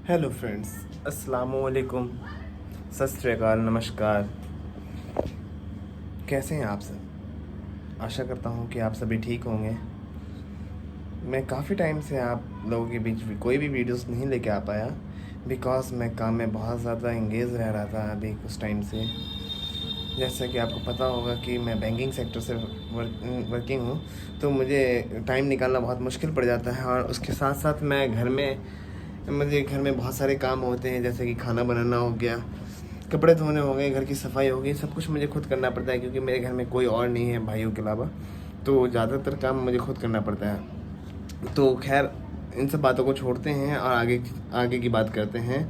Hello friends, अस्सलामुअलैकुम, सत श्री अकाल, नमस्कार। कैसे हैं आप सब? आशा करता हूँ कि आप सभी ठीक होंगे। मैं काफ़ी टाइम से आप लोगों के बीच कोई भी वीडियोस नहीं लेके आ पाया बिकॉज़ मैं काम में बहुत ज़्यादा इंगेज रह रहा था अभी कुछ टाइम से। जैसा कि आपको पता होगा कि मैं बैंकिंग सेक्टर से वर्किंग हूँ, तो मुझे टाइम निकालना बहुत मुश्किल पड़ जाता है। और उसके साथ साथ मुझे घर में बहुत सारे काम होते हैं, जैसे कि खाना बनाना हो गया, कपड़े धोने हो गए, घर की सफाई हो गई, सब कुछ मुझे खुद करना पड़ता है क्योंकि मेरे घर में कोई और नहीं है भाइयों के अलावा। तो ज़्यादातर काम मुझे खुद करना पड़ता है। तो खैर, इन सब बातों को छोड़ते हैं और आगे आगे की बात करते हैं।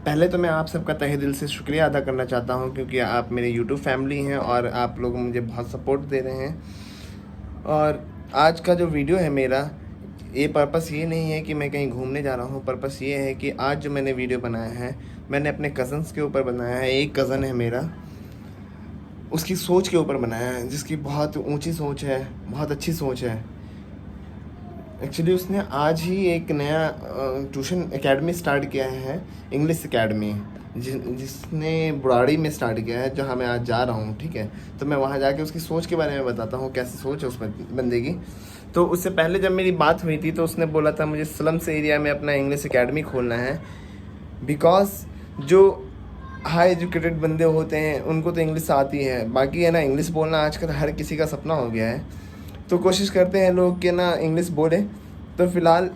पहले तो मैं आप सबका तहे दिल से शुक्रिया अदा करना चाहता हूँ क्योंकि आप मेरे यूट्यूब फैमिली हैं और आप लोग मुझे बहुत सपोर्ट दे रहे हैं। और आज का जो वीडियो है मेरा, ये पर्पस ये नहीं है कि मैं कहीं घूमने जा रहा हूँ। पर्पस ये है कि आज जो मैंने वीडियो बनाया है, मैंने अपने कज़न्स के ऊपर बनाया है। एक कज़न है मेरा, उसकी सोच के ऊपर बनाया है, जिसकी बहुत ऊंची सोच है, बहुत अच्छी सोच है। एक्चुअली उसने आज ही एक नया ट्यूशन एकेडमी स्टार्ट किया है, इंग्लिश एकेडमी, जिसने बुराड़ी में स्टार्ट किया है, जहाँ मैं आज जा रहा हूँ। ठीक है, तो मैं वहाँ जाके उसकी सोच के बारे में बताता हूँ, कैसी सोच है उस बंदे की। तो उससे पहले जब मेरी बात हुई थी तो उसने बोला था मुझे स्लम्स एरिया में अपना इंग्लिश एकेडमी खोलना है बिकॉज जो हाई एजुकेटेड बंदे होते हैं उनको तो इंग्लिश आती है, बाकी है ना, इंग्लिश बोलना आजकल हर किसी का सपना हो गया है। तो कोशिश करते हैं लोग कि ना इंग्लिश बोले। तो फ़िलहाल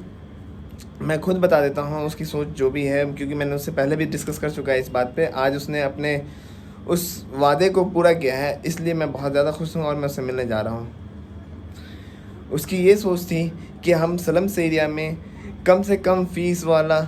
मैं खुद बता देता हूँ उसकी सोच जो भी है, क्योंकि मैंने उससे पहले भी डिस्कस कर चुका है इस बात पे। आज उसने अपने उस वादे को पूरा किया है, इसलिए मैं बहुत ज़्यादा खुश हूँ और मैं उससे मिलने जा रहा हूँ। उसकी ये सोच थी कि हम स्लम्स एरिया में कम से कम फ़ीस वाला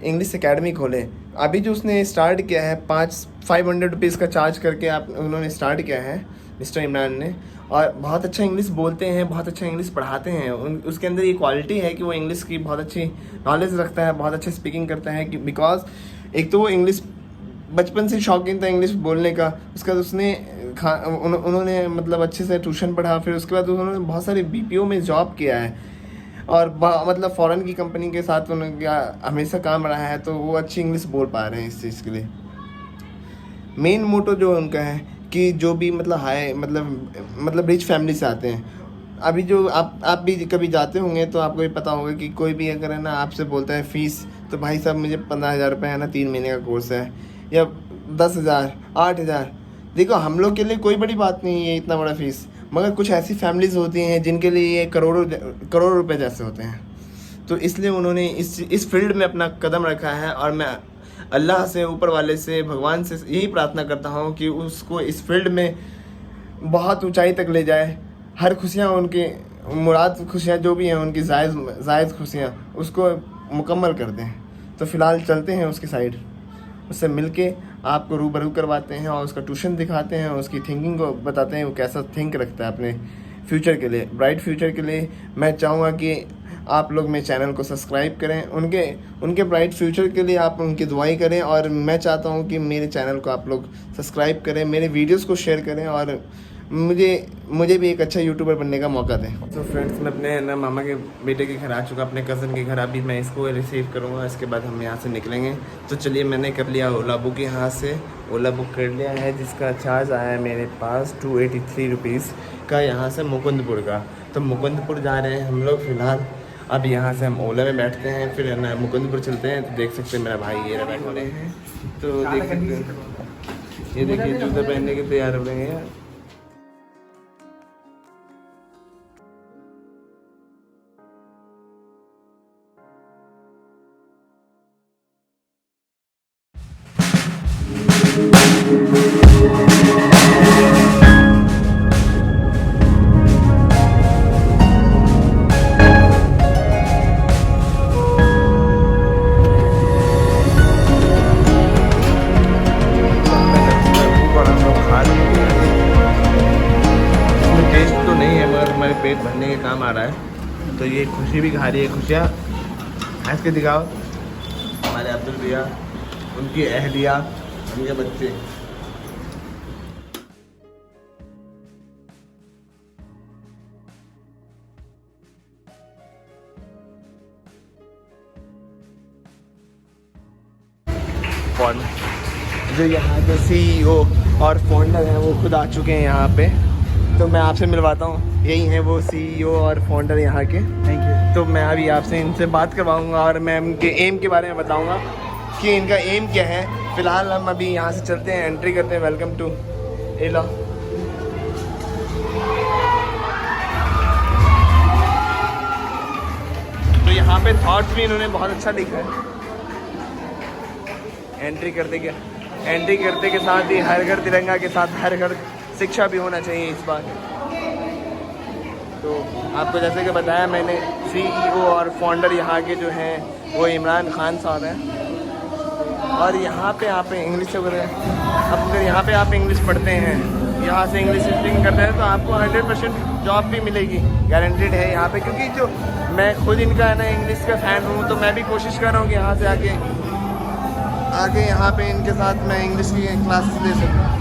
इंग्लिश एकेडमी खोलें। अभी जो उसने स्टार्ट किया है, 500 रुपीज़ का चार्ज करके आप उन्होंने स्टार्ट किया है मिस्टर इमरान ने। और बहुत अच्छा इंग्लिश बोलते हैं, बहुत अच्छा इंग्लिश पढ़ाते हैं। उसके अंदर ये क्वालिटी है कि वो इंग्लिश की बहुत अच्छी नॉलेज रखता है, बहुत अच्छी स्पीकिंग करता है। कि बिकॉज एक तो वो इंग्लिश बचपन से शौकीन था इंग्लिश बोलने का। उसके बाद उन्होंने मतलब अच्छे से ट्यूशन पढ़ा, फिर उसके बाद उन्होंने बहुत सारे बीपीओ में जॉब किया है और मतलब फ़ॉरेन की कंपनी के साथ उनका हमेशा काम रहा है, तो वो अच्छी इंग्लिश बोल पा रहे हैं इस चीज़ के लिए। मेन मोटो जो उनका है कि जो भी मतलब हाई मतलब रिच फैमिली से आते हैं। अभी जो आप भी कभी जाते होंगे तो आपको भी पता होगा कि कोई भी अगर है ना आपसे बोलता है फ़ीस, तो भाई साहब मुझे 15,000 रुपये है ना 3 महीने का कोर्स है, या 10,000, 8,000। देखो, हम लोग के लिए कोई बड़ी बात नहीं है इतना बड़ा फ़ीस, मगर कुछ ऐसी फैमिलीज़ होती हैं जिनके लिए ये करोड़ों करोड़ों रुपए जैसे होते हैं। तो इसलिए उन्होंने इस फील्ड में अपना कदम रखा है। और मैं अल्लाह से, ऊपर वाले से, भगवान से यही प्रार्थना करता हूँ कि उसको इस फील्ड में बहुत ऊंचाई तक ले जाए। हर खुशियाँ उनकी, मुराद खुशियाँ जो भी हैं उनकी, जायज़ खुशियाँ उसको मुकम्मल कर दें। तो फ़िलहाल चलते हैं उसकी साइड, उससे मिलके आपको रूबरू करवाते हैं और उसका ट्यूशन दिखाते हैं, उसकी थिंकिंग को बताते हैं वो कैसा थिंक रखता है अपने फ्यूचर के लिए, ब्राइट फ्यूचर के लिए। मैं चाहूँगा कि आप लोग मेरे चैनल को सब्सक्राइब करें, उनके उनके ब्राइट फ्यूचर के लिए आप उनकी दुआई करें। और मैं चाहता हूँ कि मेरे चैनल को आप लोग सब्सक्राइब करें, मेरे वीडियोस को शेयर करें और मुझे भी एक अच्छा यूट्यूबर बनने का मौका दें। तो फ्रेंड्स, मैं अपने ना मामा के बेटे के घर आ चुका, अपने कज़न के घर। अभी मैं इसको रिसीव करूँगा, इसके बाद हम यहाँ से निकलेंगे। तो चलिए, मैंने कर लिया ओला बुक, यहाँ से ओला बुक कर लिया है, जिसका चार्ज आया है मेरे पास 283 रुपीज़ का, यहाँ से मुकुंदपुर का। तो मुकुंदपुर जा रहे हैं हम लोग फ़िलहाल। अब यहाँ से हम ओला में बैठते हैं, फिर ना मुकुंदपुर चलते हैं। तो देख सकते हैं मेरा भाई ये बैठे हुए हैं, तो देख सकते हैं, ये देखिए जूते पहनने के तैयार हो रहे हैं। टेस्ट तो नहीं है मगर हमारे पेट भरने के काम आ रहा है। तो ये खुशी भी खा रही है, खुशियाँ हंस के दिखाओ। हमारे अब्दुल भैया, उनकी अहलिया, उनके बच्चे। पॉड। जो यहाँ के CEO और फाउंडर हैं वो खुद आ चुके हैं यहाँ पे, तो मैं आपसे मिलवाता हूँ। यही हैं वो CEO और फाउंडर यहाँ के। Thank you. तो मैं अभी आपसे इनसे बात करवाऊँगा और मैं इनके एम के बारे में बताऊँगा कि इनका एम क्या है। फ़िलहाल हम अभी यहाँ से चलते हैं, एंट्री करते हैं। वेलकम टू एला। तो यहाँ पे थॉट्स भी इन्होंने बहुत अच्छा लिखा है। एंट्री करते के साथ ही हर घर तिरंगा के साथ हर घर शिक्षा भी होना चाहिए इस बार। तो आपको जैसे कि बताया मैंने, CEO और फाउंडर यहाँ के जो हैं वो इमरान खान साहब हैं। और यहाँ पे आप इंग्लिश वगैरह, अब अगर यहाँ पे आप इंग्लिश पढ़ते हैं, यहाँ से इंग्लिश स्पीकिंग करते हैं, तो आपको 100% जॉब भी मिलेगी, गारंटेड है यहाँ पे। क्योंकि जो मैं खुद इनका है ना इंग्लिश का फ़ैन हूँ, तो मैं भी कोशिश कर रहा हूँ कि यहाँ से आगे यहाँ पे इनके साथ मैं इंग्लिश की क्लासेस ले सकूँ।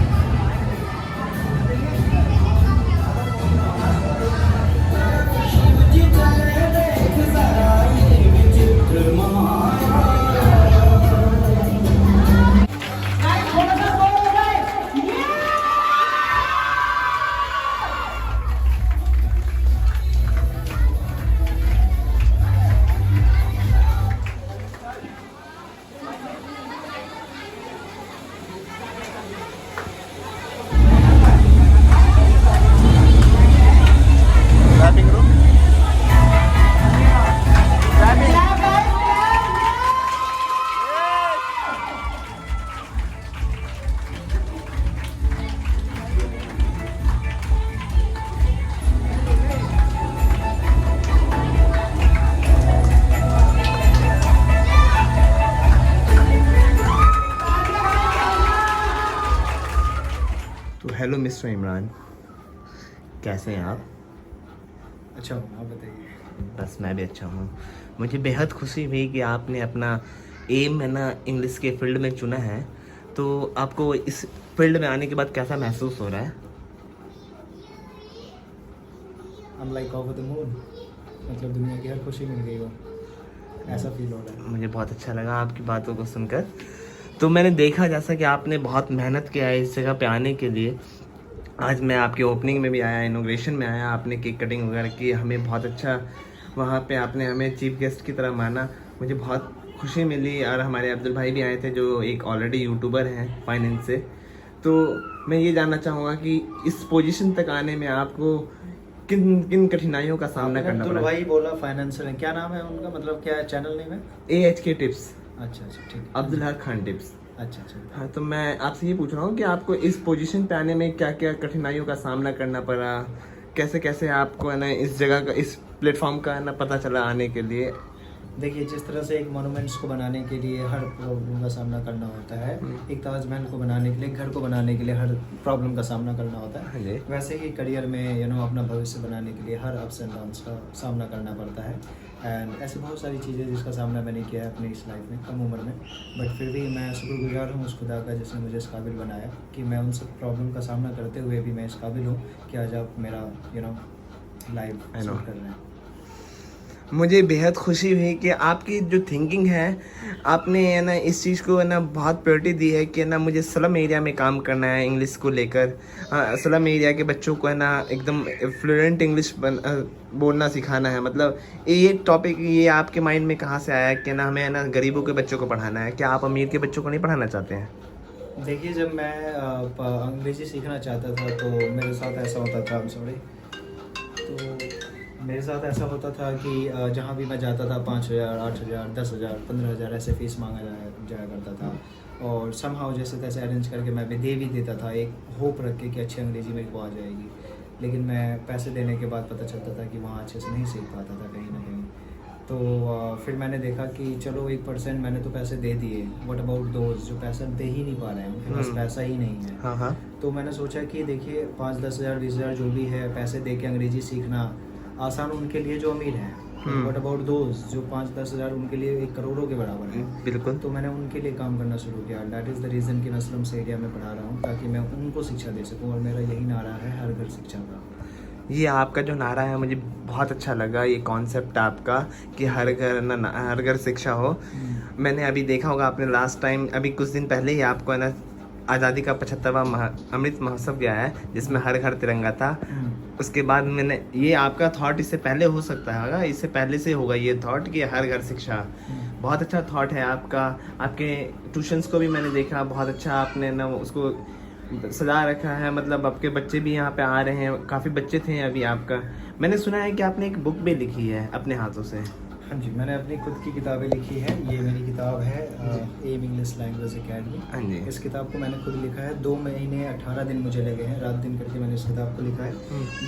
हेलो मिस्टर इमरान, कैसे हैं आप? अच्छा हूँ, आप बताइए। बस मैं भी अच्छा हूँ। मुझे बेहद खुशी हुई कि आपने अपना एम है ना इंग्लिश के फील्ड में चुना है। तो आपको इस फील्ड में आने के बाद कैसा महसूस हो रहा है? I'm like over the moon, मतलब दुनिया की हर खुशी मिल गई हो, ऐसा फील हो रहा है। मुझे बहुत अच्छा लगा आपकी बातों को सुनकर। तो मैंने देखा जैसा कि आपने बहुत मेहनत किया है इस जगह पे आने के लिए। आज मैं आपके ओपनिंग में भी आया, इनॉग्रेशन में आया, आपने केक कटिंग वगैरह की, हमें बहुत अच्छा वहाँ पे आपने हमें चीफ गेस्ट की तरह माना। मुझे बहुत खुशी मिली। और हमारे अब्दुल भाई भी आए थे जो एक ऑलरेडी यूट्यूबर हैं फाइनेंस से। तो मैं ये जानना चाहूँगा कि इस पोजीशन तक आने में आपको किन किन कठिनाइयों का सामना करना पड़ा? अब्दुल भाई बोला फाइनेंशियल, क्या नाम है उनका, मतलब क्या चैनल नेम है? AHK tips. अच्छा ठीक। अब्दुल हक खान टिप्स। अच्छा। हाँ, तो मैं आपसे ये पूछ रहा हूँ कि आपको इस पोजीशन पे आने में क्या क्या कठिनाइयों का सामना करना पड़ा, कैसे कैसे आपको है ना इस जगह का, इस प्लेटफॉर्म का है ना पता चला आने के लिए? देखिए, जिस तरह से एक मोनूमेंट्स को बनाने के लिए हर प्रॉब्लम का सामना करना होता है, एक ताजमहल को बनाने के लिए, घर को बनाने के लिए हर प्रॉब्लम का सामना करना होता है, वैसे ही करियर में अपना भविष्य बनाने के लिए हर अप्स एंड डाउन्स का सामना करना पड़ता है। एंड ऐसी बहुत सारी चीज़ें जिसका सामना मैंने किया है अपनी इस लाइफ में, कम उम्र में। बट फिर भी मैं शुक्रगुजार हूँ उस खुदा का जिसने मुझे इस काबिल बनाया कि मैं उन सब प्रॉब्लम का सामना करते हुए भी मैं इस काबिल हूँ कि आज आप मेरा लाइव शूट कर रहे हैं। मुझे बेहद खुशी हुई कि आपकी जो थिंकिंग है, आपने है ना इस चीज़ को है ना बहुत प्रायोरिटी दी है कि ना मुझे स्लम एरिया में काम करना है इंग्लिश को लेकर। स्लम एरिया के बच्चों को है ना एकदम फ्लुएंट इंग्लिश बोलना सिखाना है। मतलब ये टॉपिक ये आपके माइंड में कहाँ से आया कि ना हमें है ना गरीबों के बच्चों को पढ़ाना है? क्या आप अमीर के बच्चों को नहीं पढ़ाना चाहते हैं? देखिए, जब मैं अंग्रेज़ी सीखना चाहता था तो मेरे साथ ऐसा होता था, मेरे साथ ऐसा होता था कि जहाँ भी मैं जाता था 5,000, 8,000, 10,000, 15,000 ऐसे फ़ीस मांगा जाया करता था। और समहाउ जैसे तैसे अरेंज करके मैं दे भी देता था, एक होप रख के कि अच्छी अंग्रेज़ी मेरे को आ जाएगी। लेकिन मैं पैसे देने के बाद पता चलता था कि वहाँ अच्छे से नहीं सीख पाता था कहीं ना कहीं। तो फिर मैंने देखा कि चलो 1% मैंने तो पैसे दे दिए, व्हाट अबाउट दोज जो पैसा दे ही नहीं पा रहे हैं, उनके पास पैसा ही नहीं है। हाँ। तो मैंने सोचा कि देखिए 5-10 हज़ार 20,000 जो भी है, पैसे दे के अंग्रेज़ी सीखना आसान उनके लिए जो अमीर हैं, व्हाट अबाउट दोज जो 5-10 हज़ार उनके लिए 1 करोड़ों के बराबर है। बिल्कुल। तो मैंने उनके लिए काम करना शुरू किया। दैट इज़ द रीज़न कि मैं स्लम्स एरिया में पढ़ा रहा हूँ, ताकि मैं उनको शिक्षा दे सकूँ। और मेरा यही नारा है, हर घर शिक्षा का। ये आपका जो नारा है मुझे बहुत अच्छा लगा, ये कॉन्सेप्ट आपका कि हर घर ना हर घर शिक्षा हो। मैंने अभी देखा होगा आपने लास्ट टाइम अभी कुछ दिन पहले ही आपको है ना आज़ादी का 75वां अमृत महोत्सव गया है जिसमें हर घर तिरंगा था। उसके बाद मैंने ये आपका थॉट इससे पहले हो सकता है, इससे पहले से होगा ये थॉट कि हर घर शिक्षा। बहुत अच्छा थॉट है आपका। आपके ट्यूशन्स को भी मैंने देखा, बहुत अच्छा आपने ना उसको सजा रखा है, मतलब आपके बच्चे भी यहाँ पे आ रहे हैं, काफ़ी बच्चे थे अभी आपका। मैंने सुना है कि आपने एक बुक भी लिखी है अपने हाथों से। हाँ जी, मैंने अपनी खुद की किताबें लिखी है। ये मेरी किताब है एम इंग्लिश लैंग्वेज एकेडमी। हाँ जी। इस किताब को मैंने खुद लिखा है। 2 महीने 18 दिन मुझे लगे हैं, रात दिन करके मैंने इस किताब को लिखा है।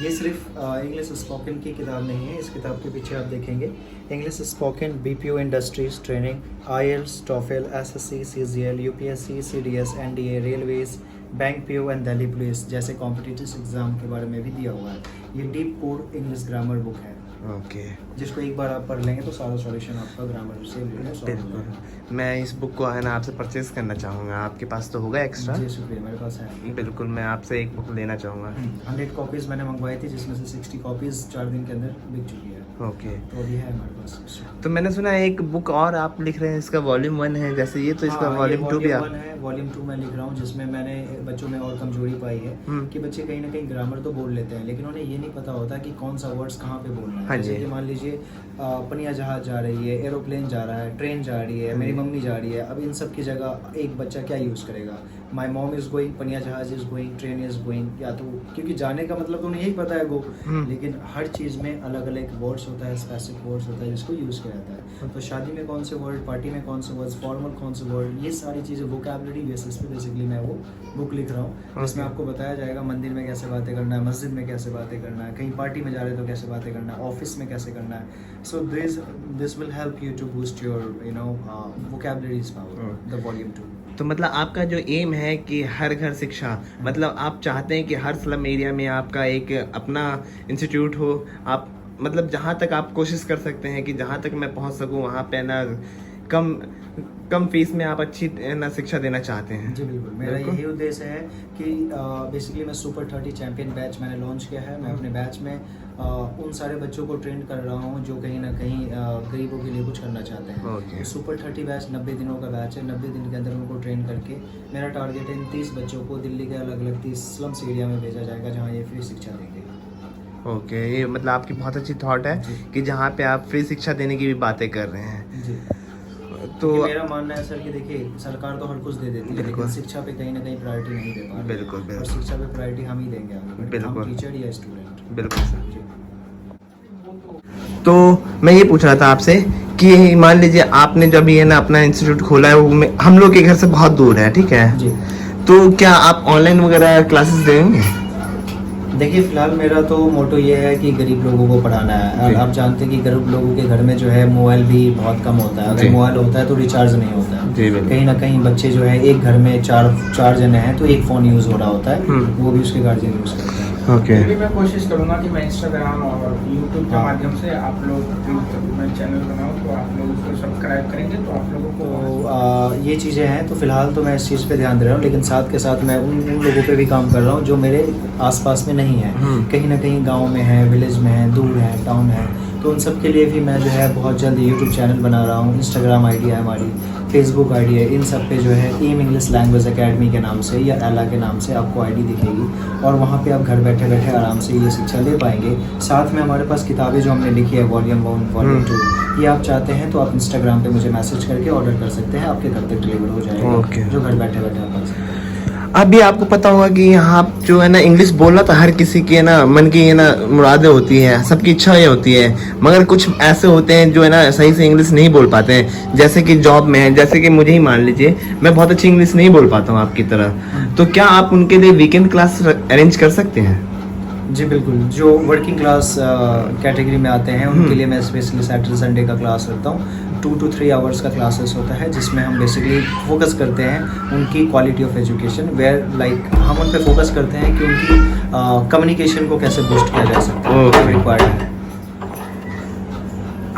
ये सिर्फ इंग्लिश स्पोकन की किताब नहीं है। इस किताब के पीछे आप देखेंगे English spoken, BPO industries training, IELTS, TOEFL, SSC, CGL, UPSC, CDS, NDA, railways, bank PO and Delhi police जैसे कॉम्पिटिटिव एग्जाम के बारे में भी दिया हुआ है। ये deep core English grammar book है। ओके। जिसको एक बार आप पढ़ लेंगे तो सारा सॉल्यूशन आपका ग्रामर से बिल्कुल। मैं इस बुक को है ना आपसे परचेज करना चाहूँगा। आपके पास तो होगा एक्स्ट्रा? जी शुक्रिया, मेरे पास है। बिल्कुल, मैं आपसे एक बुक लेना चाहूँगा। 100 कॉपीज़ मैंने मंगवाई थी जिसमें से 60 कॉपीज़ 4 दिन के अंदर बिक चुकी है। ओके। तो अभी है हमारे पास। तो मैंने सुना है एक बुक और आप लिख रहे हैं, इसका वॉल्यूम 1 है जैसे ये, तो इसका वॉल्यूम 2 भी आप? वॉल्यूम 2 मैं लिख रहा हूँ जिसमें मैंने बच्चों में और कमजोरी पाई है कि बच्चे कहीं ना कहीं ग्रामर तो बोल लेते हैं लेकिन उन्हें ये नहीं पता होता कि कौन सा वर्ड्स कहाँ पे बोलना है। जैसे कि मान लीजिए पनिया जहाज जा रही है, एरोप्लेन जा रहा है, ट्रेन जा रही है, मेरी मम्मी जा रही है। अब इन सब की जगह एक बच्चा क्या यूज़ करेगा? माई मॉम इज़ गोइंग, पनिया जहाज is going, train is going, या तो क्योंकि जाने का मतलब तो उन्हें यही पता है गो, लेकिन हर चीज़ में अलग अलग वर्ड्स होता है, स्पेसिफिक वर्ड्स होता है जिसको यूज़ किया जाता है। तो शादी में कौन से वर्ड, पार्टी में कौन से वर्ड्स, फॉर्मल कौन से वर्ड, ये सारी चीज़ें वोकैबुलरी बेसिस पे बेसिकली मैं वो बुक लिख रहा हूँ जिसमें आपको बताया जाएगा मंदिर में कैसे बातें करना है, मस्जिद में कैसे बातें करना है, कहीं पार्टी में जा रहे तो कैसे बातें करना है, ऑफिस में कैसे करना है। So this will help you to boost your vocabularies power, the volume 2। तो मतलब आपका जो एम है कि हर घर शिक्षा, मतलब आप चाहते हैं कि हर स्लम एरिया में आपका एक अपना इंस्टीट्यूट हो। आप मतलब जहाँ तक आप कोशिश कर सकते हैं कि जहाँ तक मैं पहुँच सकूँ वहाँ पे ना कम फीस में आप अच्छी ना शिक्षा देना चाहते हैं। जी बिल्कुल, मेरा यही उद्देश्य है कि बेसिकली मैं सुपर 30 चैंपियन बैच मैंने लॉन्च किया है। मैं अपने बैच में उन सारे बच्चों को ट्रेन कर रहा हूँ जो कहीं ना कहीं गरीबों के लिए कुछ करना चाहते हैं। सुपर 30 बैच 90 दिनों का बैच है। 90 दिन के अंदर उनको ट्रेन करके मेरा टारगेट है इन 30 बच्चों को दिल्ली के अलग अलग 30 स्लम्स एरिया में भेजा जाएगा जहाँ ये फ्री शिक्षा देंगे। ओके, ये मतलब आपकी बहुत अच्छी थॉट है कि जहाँ पे आप फ्री शिक्षा देने की भी बातें कर रहे हैं। जी। तो मेरा मानना है सर कि देखिए सरकार तो हर कुछ दे देती है लेकिन शिक्षा पे कहीं ना कहीं प्रायोरिटी नहीं दे पा रही। बिल्कुल बिल्कुल। और शिक्षा पे प्रायोरिटी हम ही देंगे आगे, बिल्कुल, हम टीचर या स्टूडेंट। बिल्कुल सर। तो मैं ये पूछ रहा था आपसे कि मान लीजिए आपने जब ये ना अपना इंस्टीट्यूट खोला है वो हम लोग के घर से बहुत दूर है, ठीक है जी, तो क्या आप ऑनलाइन वगैरह क्लासेस देंगे? देखिए फिलहाल मेरा तो मोटो ये है कि गरीब लोगों को पढ़ाना है। और आप जानते हैं कि गरीब लोगों के घर में जो है मोबाइल भी बहुत कम होता है। अगर मोबाइल होता है तो रिचार्ज नहीं होता है। कहीं ना कहीं बच्चे जो है एक घर में चार जने हैं तो एक फ़ोन यूज़ हो रहा होता है, वो भी उसके गार्जियन यूज़ करते हैं। ओके। मैं कोशिश करूंगा कि मैं इंस्टाग्राम और यूट्यूब के माध्यम से आप लोग मैं चैनल बनाऊं तो आप लोग उसको सब्सक्राइब करेंगे तो आप लोगों को ये चीज़ें हैं। तो फिलहाल तो मैं इस चीज़ पे ध्यान दे रहा हूँ लेकिन साथ के साथ मैं उन लोगों पे भी काम कर रहा हूँ जो मेरे आसपास में नहीं है, कहीं ना कहीं गांव में है, विलेज में है, दूर है, टाउन है। तो उन सब के लिए भी मैं जो है बहुत जल्द यूट्यूब चैनल बना रहा हूँ। इंस्टाग्राम आईडी है हमारी, फेसबुक आईडी है। इन सब पे जो है एम इंग्लिश लैंग्वेज एकेडमी के नाम से या एला के नाम से आपको आईडी दिखेगी और वहाँ पे आप घर बैठे बैठे आराम से ये शिक्षा ले पाएंगे। साथ में हमारे पास किताबें जो हमने लिखी है वॉल्यूम 1, वॉल्यूम 2, ये आप चाहते हैं तो आप इंस्टाग्राम पे मुझे मैसेज करके ऑर्डर कर सकते हैं, आपके घर तक डिलीवर हो जाएगा। जो घर बैठे बैठे आप पढ़ सकते हैं। अभी आपको पता होगा कि यहाँ जो है ना इंग्लिश बोलना तो हर किसी की है ना मन की है ना मुरादें होती हैं, सबकी इच्छाएं होती है, मगर कुछ ऐसे होते हैं जो है ना सही से इंग्लिश नहीं बोल पाते हैं। जैसे कि जॉब में है, जैसे कि मुझे ही मान लीजिए मैं बहुत अच्छी इंग्लिश नहीं बोल पाता हूँ आपकी तरह, तो क्या आप उनके लिए वीकेंड क्लास अरेंज कर सकते हैं? जी बिल्कुल, जो वर्किंग क्लास कैटेगरी में आते हैं उनके लिए मैं स्पेशली सैटरडे संडे का क्लास रखता हूँ। 2 to 3 आवर्स का क्लासेस होता है जिसमें हम बेसिकली फोकस करते हैं उनकी quality of education, where like हम उन पे फोकस करते हैं कि उनकी कम्युनिकेशन को कैसे बूस्ट किया जा सकता है, रिक्वायर्ड है।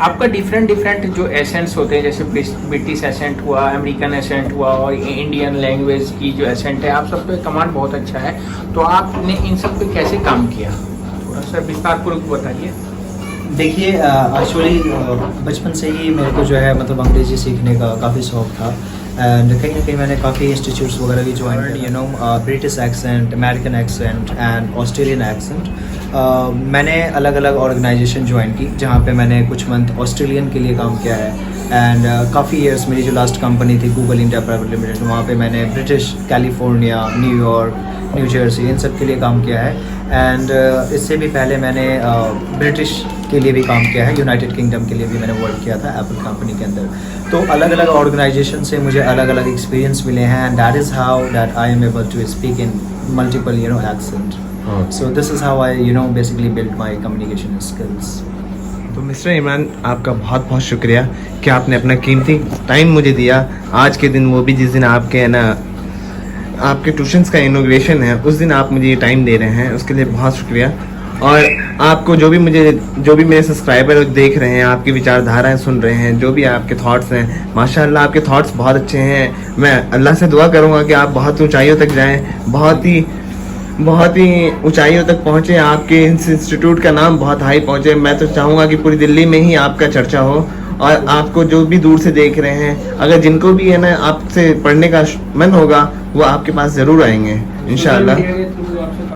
आपका डिफरेंट जो एसेंट्स होते हैं जैसे ब्रिटिश एसेंट हुआ, अमेरिकन एसेंट हुआ और इंडियन लैंग्वेज की जो एसेंट है, आप सब पे कमांड बहुत अच्छा है। तो आपने इन सब पे कैसे काम किया? सर विस्तार पूर्वक बताइए। देखिए एक्चुअली बचपन से ही मेरे को जो है मतलब अंग्रेज़ी सीखने का काफ़ी शौक था एंड कहीं ना कहीं मैंने काफ़ी इंस्टीट्यूट्स वगैरह भी join you know British accent, American accent and Australian accent. मैंने अलग अलग ऑर्गेनाइजेशन ज्वाइन की जहाँ पे मैंने कुछ मंथ ऑस्ट्रेलियन के लिए काम किया है एंड काफ़ी ईयर्स मेरी जो लास्ट कंपनी थी गूगल इंडिया प्राइवेट लिमिटेड, वहाँ पे मैंने British, California, New York, new Jersey इन सब के लिए काम किया है एंड इससे भी पहले मैंने ब्रिटिश के लिए भी काम किया है, यूनाइटेड किंगडम के लिए भी मैंने वर्क किया था एप्पल कंपनी के अंदर। तो अलग अलग ऑर्गेनाइजेशन से मुझे अलग अलग एक्सपीरियंस मिले हैं and that is how that I am able to speak in multiple accent. So this is how I basically build my communication skills. तो मिस्टर इमरान, आपका बहुत बहुत शुक्रिया कि आपने अपना कीमती टाइम मुझे दिया आज के दिन, वो भी जिस दिन आपके है ना आपके ट्यूशन्स का इनॉग्रेशन है, उस दिन आप मुझे ये टाइम दे रहे हैं, उसके लिए बहुत शुक्रिया। और आपको जो भी मेरे सब्सक्राइबर देख रहे हैं, आपकी विचारधाराएं सुन रहे हैं, जो भी आपके थॉट्स हैं, माशाल्लाह आपके थॉट्स बहुत अच्छे हैं। मैं अल्लाह से दुआ करूँगा कि आप बहुत ऊंचाइयों तक जाएं, बहुत ही ऊंचाइयों तक पहुँचे, आपके इस इंस्टीट्यूट का नाम बहुत हाई पहुँचे। मैं तो चाहूँगा कि पूरी दिल्ली में ही आपका चर्चा हो और आपको जो भी दूर से देख रहे हैं, अगर जिनको भी है ना आपसे पढ़ने का मन होगा, वो आपके पास ज़रूर आएंगे इंशाअल्लाह।